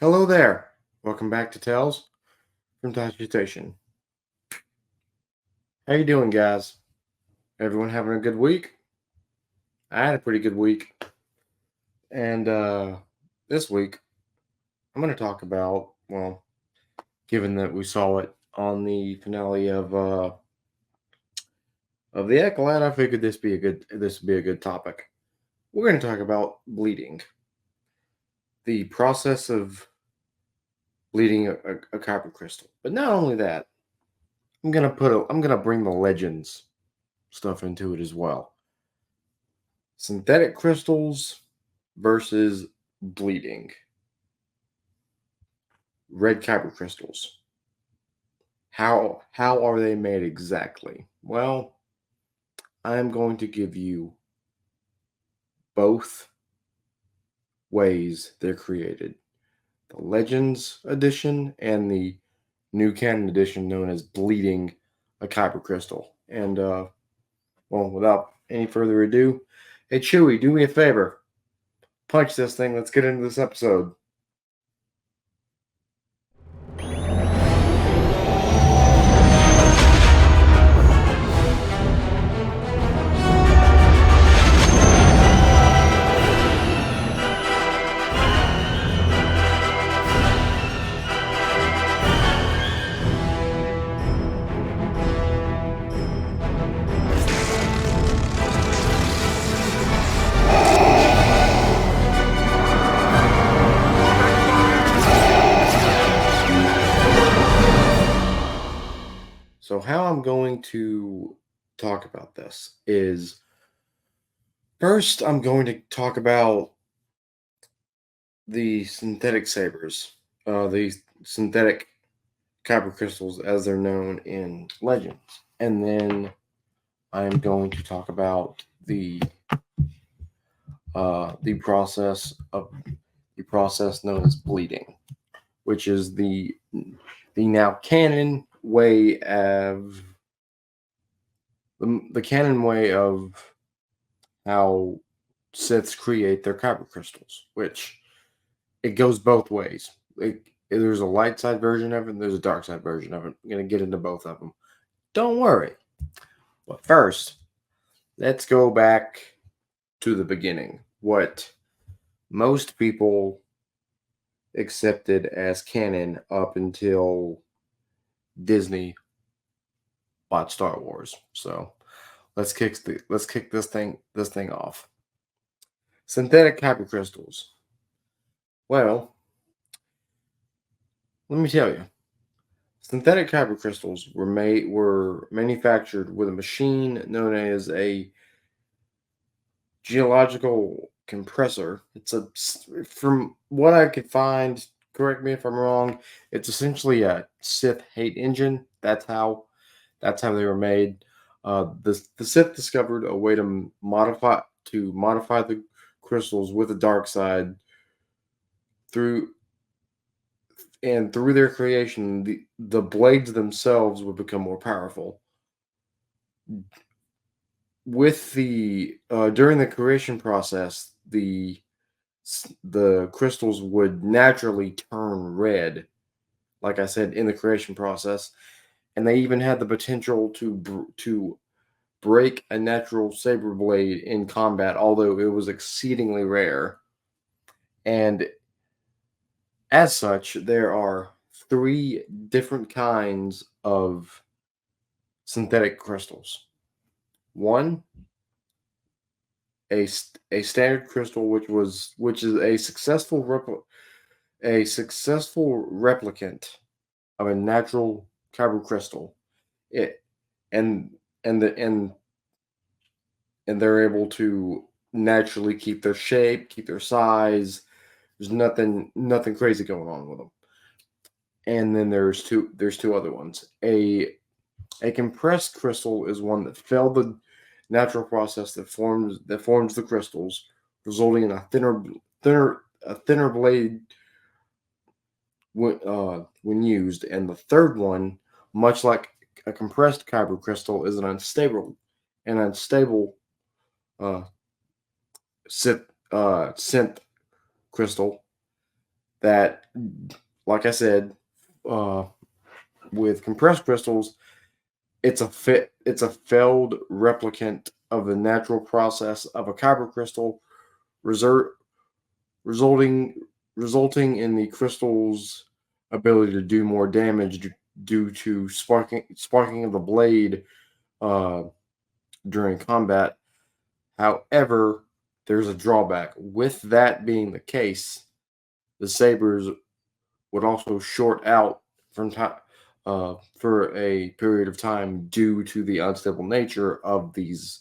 Hello there. Welcome back to Tales from Tosche Station. How you doing, guys? Everyone having a good week? I had a pretty good week. And this week, I'm going to talk about, well, given that we saw it on the finale of the Acolyte, I figured this would be a good topic. We're going to talk about bleeding. The process of bleeding a copper crystal. But not only that, I'm gonna bring the legends stuff into it as well. Synthetic crystals versus bleeding. Red kyber crystals. How are they made exactly? Well, I'm going to give you both ways they're created. The Legends edition and the new canon edition known as bleeding a kyber crystal. And well, without any further ado, hey Chewy, do me a favor. Punch this thing. Let's get into this episode. So, how I'm going to talk about this is first, I'm going to talk about the synthetic sabers, the synthetic kyber crystals as they're known in Legends. And then I'm going to talk about the process known as bleeding, which is the now canon way of the canon way of how Siths create their kyber crystals, which it goes both ways. There's a light side version of it, and there's a dark side version of it. I'm going to get into both of them. Don't worry. But first, let's go back to the beginning. What most people accepted as canon up until Disney bought Star Wars. So let's kick this thing off. Synthetic kyber crystals. Well, let me tell you. Synthetic kyber crystals were manufactured with a machine known as a geological compressor. From what I could find, correct me if I'm wrong, it's essentially a Sith hate engine. That's how they were made. The Sith discovered a way to modify the crystals with the dark side through through their creation, the blades themselves would become more powerful. With the during the creation process, the crystals would naturally turn red, like I said, in the creation process, and they even had the potential to break a natural saber blade in combat, although it was exceedingly rare. And as such, there are three different kinds of synthetic crystals. One, a standard crystal, which is a successful replicant of a natural kyber crystal. It and and the and they're able to naturally keep their shape, keep their size. There's nothing crazy going on with them. And then there's two other ones. A compressed crystal is one that failed the natural process that forms the crystals, resulting in a thinner blade when used. And the third one, much like a compressed kyber crystal, is an unstable uh, synth crystal that, like I said, uh, with compressed crystals, it's a failed replicant of the natural process of a kyber crystal, result, resulting resulting in the crystal's ability to do more damage due to sparking of the blade uh, during combat. However, there's a drawback. With that being the case, the sabers would also short out from time for a period of time due to the unstable nature of these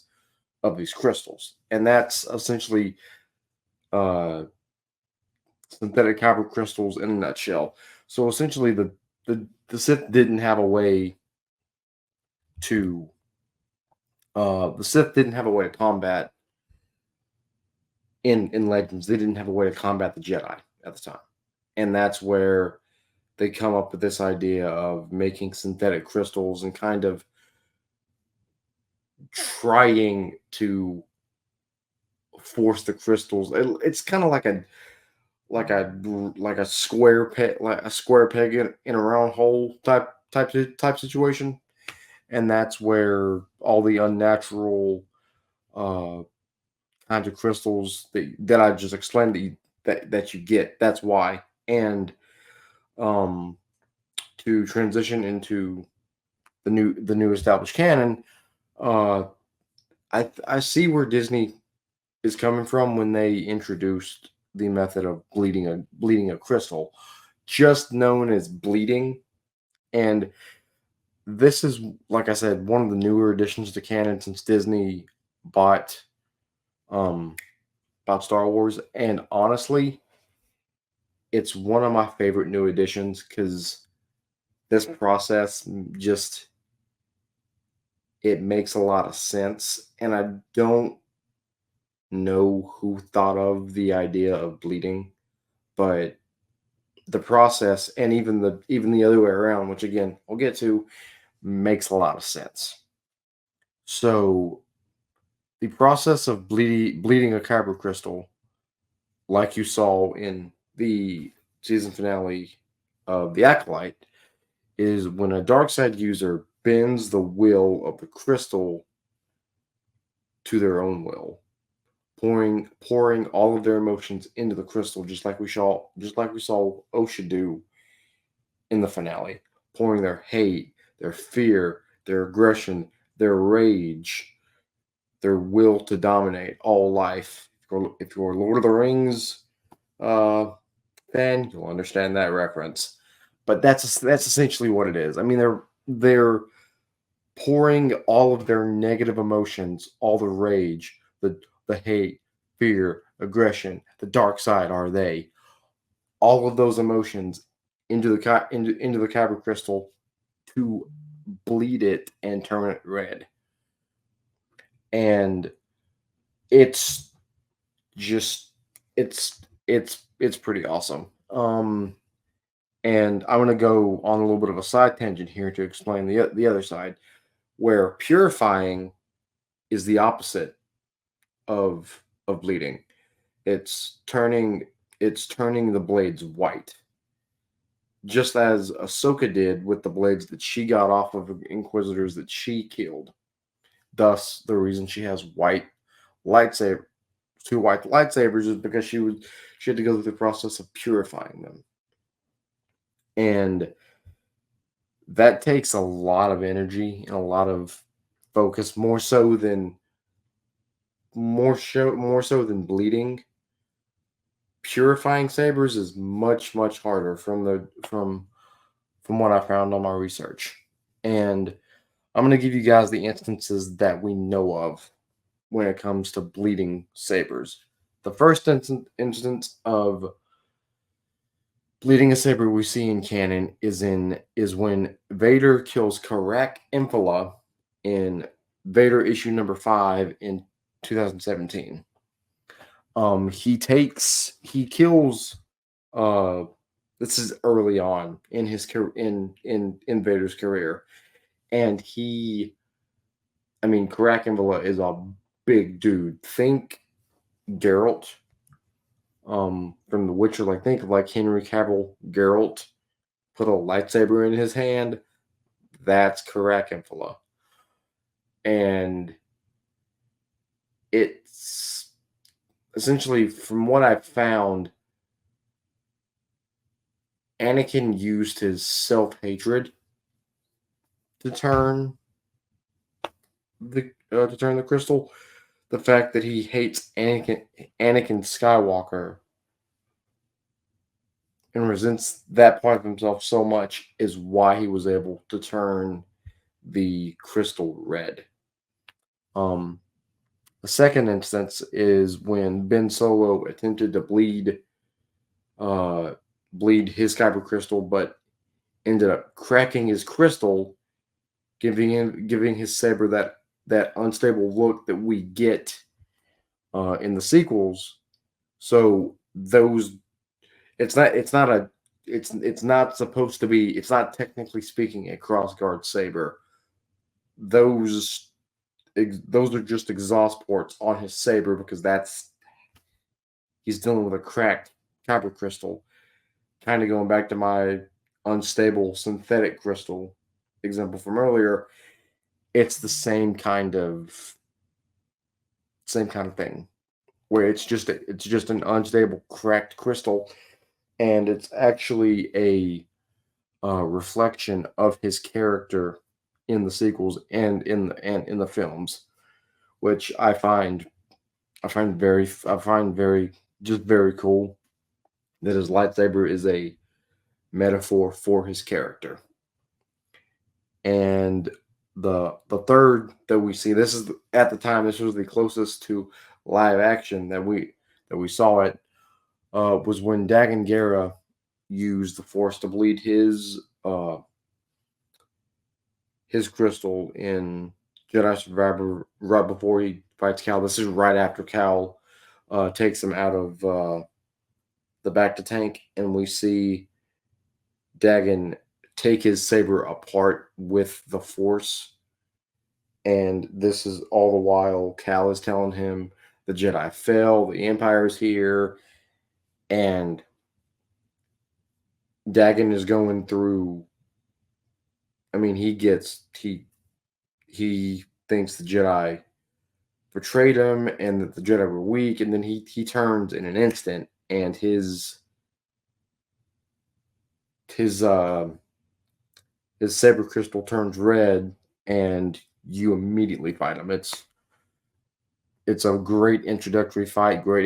crystals, and that's essentially uh, synthetic kyber crystals in a nutshell. So essentially, the Sith didn't have a way to the Sith didn't have a way to combat in Legends. They didn't have a way to combat the Jedi at the time, and that's where they come up with this idea of making synthetic crystals and kind of trying to force the crystals. It's kind of like a like a square peg, like a square peg in a round hole type situation, and that's where all the unnatural uh, kinds of crystals that I just explained that you get. That's why, and um, to transition into the new established canon, uh, I see where Disney is coming from when they introduced the method of bleeding a crystal, just known as bleeding. And this is, like I said, one of the newer additions to canon since Disney bought um bought Star Wars. And honestly, it's one of my favorite new additions because this process just it makes a lot of sense. And I don't know who thought of the idea of bleeding, but the process and even the other way around, which again I'll get to, makes a lot of sense. So the process of bleeding a kyber crystal, like you saw in the season finale of the Acolyte, is when a dark side user bends the will of the crystal to their own will, pouring all of their emotions into the crystal, just like we saw Osha do in the finale, pouring their hate, their fear, their aggression, their rage, their will to dominate all life. If you're a Lord of the Rings uh, fan, you'll understand that reference. But that's essentially what it is. I mean, they're pouring all of their negative emotions, all the rage, the hate, fear, aggression, the dark side are they, all of those emotions into the kyber crystal to bleed it and turn it red. And it's just it's pretty awesome. And I'm gonna go on a little bit of a side tangent here to explain the other side, where purifying is the opposite of bleeding. It's turning it's turning the blades white, just as Ahsoka did with the blades that she got off of Inquisitors that she killed. Thus, the reason she has lightsaber, two white lightsabers is because she had to go through the process of purifying them, and that takes a lot of energy and a lot of focus, more so than bleeding. Purifying sabers is much harder from what I found on my research, and I'm going to give you guys the instances that we know of when it comes to bleeding sabers. The first instance of bleeding a saber we see in canon is when Vader kills Karak Impala in Vader issue number 5 in 2017. He kills uh this is early on in his in Vader's career, and I mean, Karak Impala is a big dude. Think Geralt, from The Witcher. Like think of like Henry Cavill Geralt put a lightsaber in his hand. That's Karakinfala. And it's essentially, from what I've found, Anakin used his self-hatred to turn the crystal. The fact that he hates Anakin Skywalker and resents that part of himself so much is why he was able to turn the crystal red. Um, the second instance is when Ben Solo attempted to uh, bleed his Kyber crystal, but ended up cracking his crystal, giving his saber that unstable look that we get in the sequels. So those it's not supposed to be, it's not technically speaking a crossguard saber. Those those are just exhaust ports on his saber because that's he's dealing with a cracked kyber crystal. Kind of going back to my unstable synthetic crystal example from earlier, it's the same kind of thing where it's just an unstable cracked crystal, and it's actually a reflection of his character in the sequels and in the films, which I find very just very cool that his lightsaber is a metaphor for his character. And the third that we see, this is at the time this was the closest to live action that we saw it, was when Dagon Gera used the Force to bleed his crystal in Jedi Survivor right before he fights Cal. This is right after Cal takes him out of the back to tank, and we see Dagon take his saber apart with the Force. And this is all the while Cal is telling him the Jedi fell, the Empire's here, and Dagon is going through. I mean, he thinks the Jedi betrayed him and that the Jedi were weak, and then he turns in an instant, and his uh his saber crystal turns red, and you immediately fight him. It's a great introductory fight, great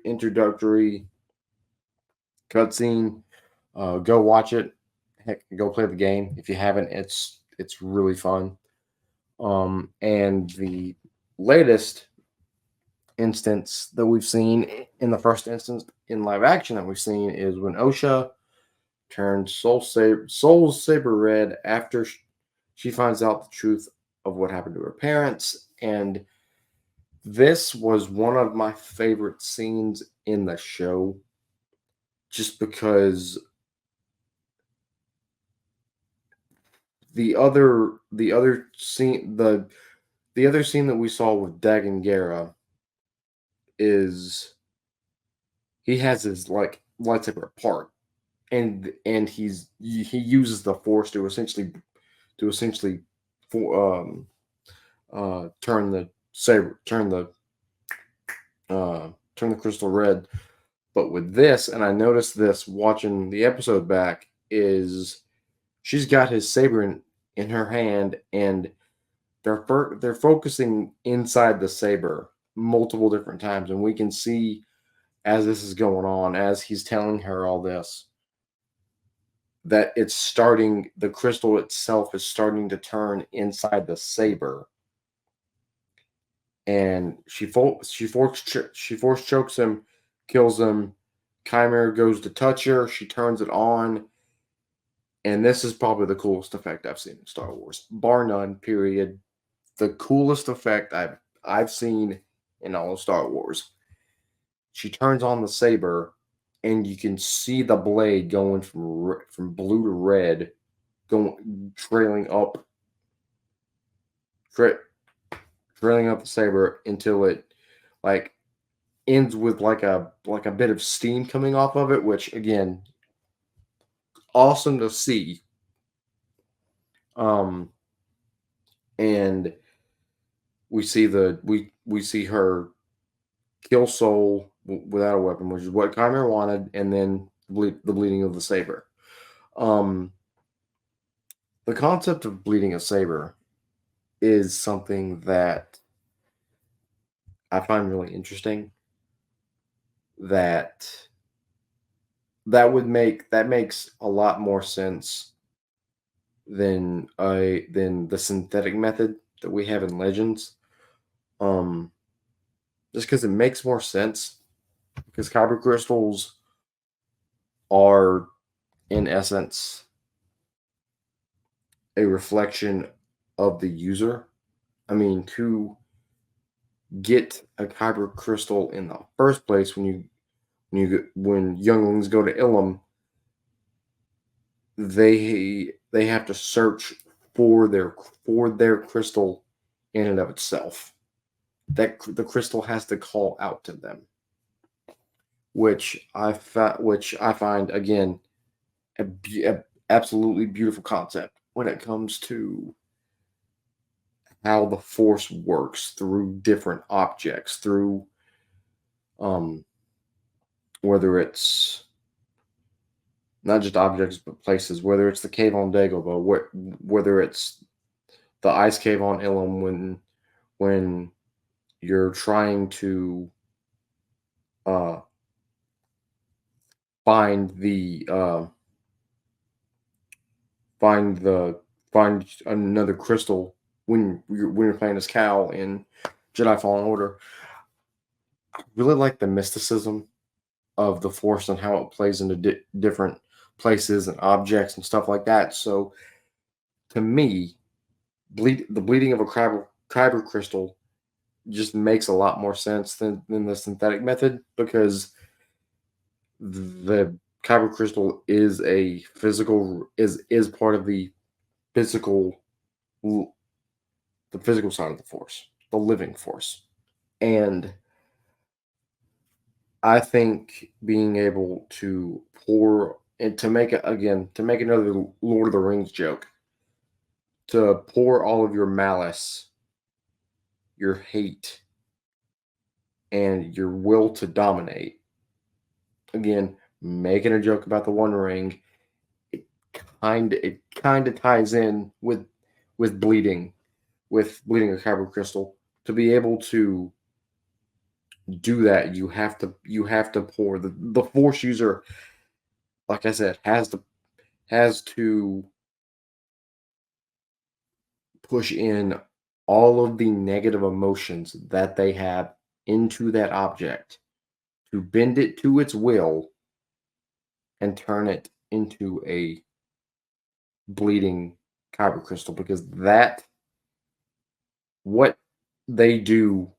introductory cutscene. Go watch it. Heck, go play the game if you haven't. It's really fun. And the latest instance that we've seen in the first instance in live action that we've seen is when Osha turns Soul Saber red after she finds out the truth of what happened to her parents. And this was one of my favorite scenes in the show, just because the other scene that we saw with Dagon Gera is he has his like lightsaber apart, and he uses the Force to essentially for turn the saber turn the crystal red. But with this, and I noticed this watching the episode back, is she's got his saber in her hand, and they're focusing inside the saber multiple different times, and we can see as this is going on, as he's telling her all this, that it's starting. The crystal itself is starting to turn inside the saber, and she force chokes him, kills him. Kyber goes to touch her. She turns it on, and this is probably the coolest effect I've seen in Star Wars, bar none. Period. The coolest effect I've seen in all of Star Wars. She turns on the saber, and you can see the blade going from blue to red, going tra- trailing up the saber until it like ends with like a bit of steam coming off of it, which again, awesome to see. Um, and we see her kill Soul without a weapon, which is what Kyber wanted, and then the bleeding of the saber. Um, the concept of bleeding a saber is something that I find really interesting. That that makes a lot more sense than the synthetic method that we have in Legends. Um, just because it makes more sense. Because kyber crystals are, in essence, a reflection of the user. I mean, to get a kyber crystal in the first place, when younglings go to Ilum, they have to search for their crystal in and of itself. That the crystal has to call out to them, which I find again a absolutely beautiful concept when it comes to how the force works through different objects, through um whether it's not just objects but places, whether it's the cave on Dagobah, whether it's the ice cave on Ilum when you're trying to uh find the find the find another crystal when you're playing as Cal in Jedi Fallen Order. I really like the mysticism of the Force and how it plays into different places and objects and stuff like that. So to me, the bleeding of a kyber crystal just makes a lot more sense than the synthetic method, because the kyber crystal is a physical is part of physical the physical side of the Force, the living Force. And I think being able to pour and to make it again, to make another Lord of the Rings joke, to pour all of your malice, your hate, and your will to dominate. Again, making a joke about the One Ring, it it kind of ties in with bleeding, with bleeding a kyber crystal. To be able to do that, you have to pour the Force user, like I said, has to push in all of the negative emotions that they have into that object to bend it to its will and turn it into a bleeding kyber crystal, because that what they do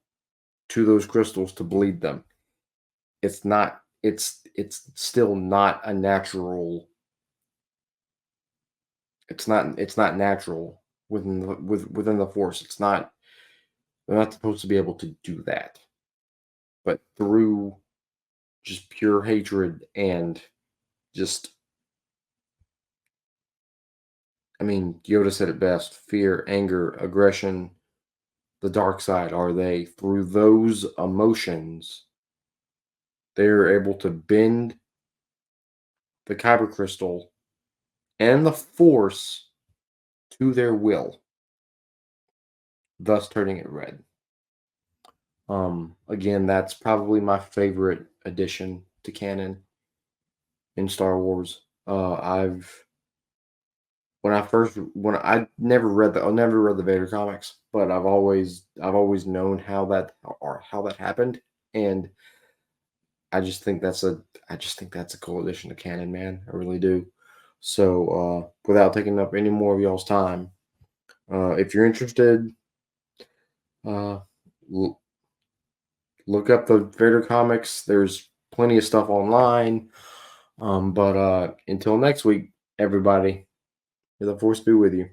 to those crystals to bleed them, it's still not a natural, it's not natural within the Force. It's not, they're not supposed to be able to do that. But through just pure hatred and just, I mean, Yoda said it best: fear, anger, aggression, the dark side. Are they, through those emotions, they're able to bend the kyber crystal and the Force to their will, thus turning it red. Again, that's probably my favorite addition to canon in Star Wars. I've when I never read the Vader comics, but I've always known how that happened, and I just think that's a cool addition to canon, man. I really do. So, without taking up any more of y'all's time, if you're interested, uh, l- look up the Vader comics. There's plenty of stuff online. But until next week, everybody, may the Force be with you.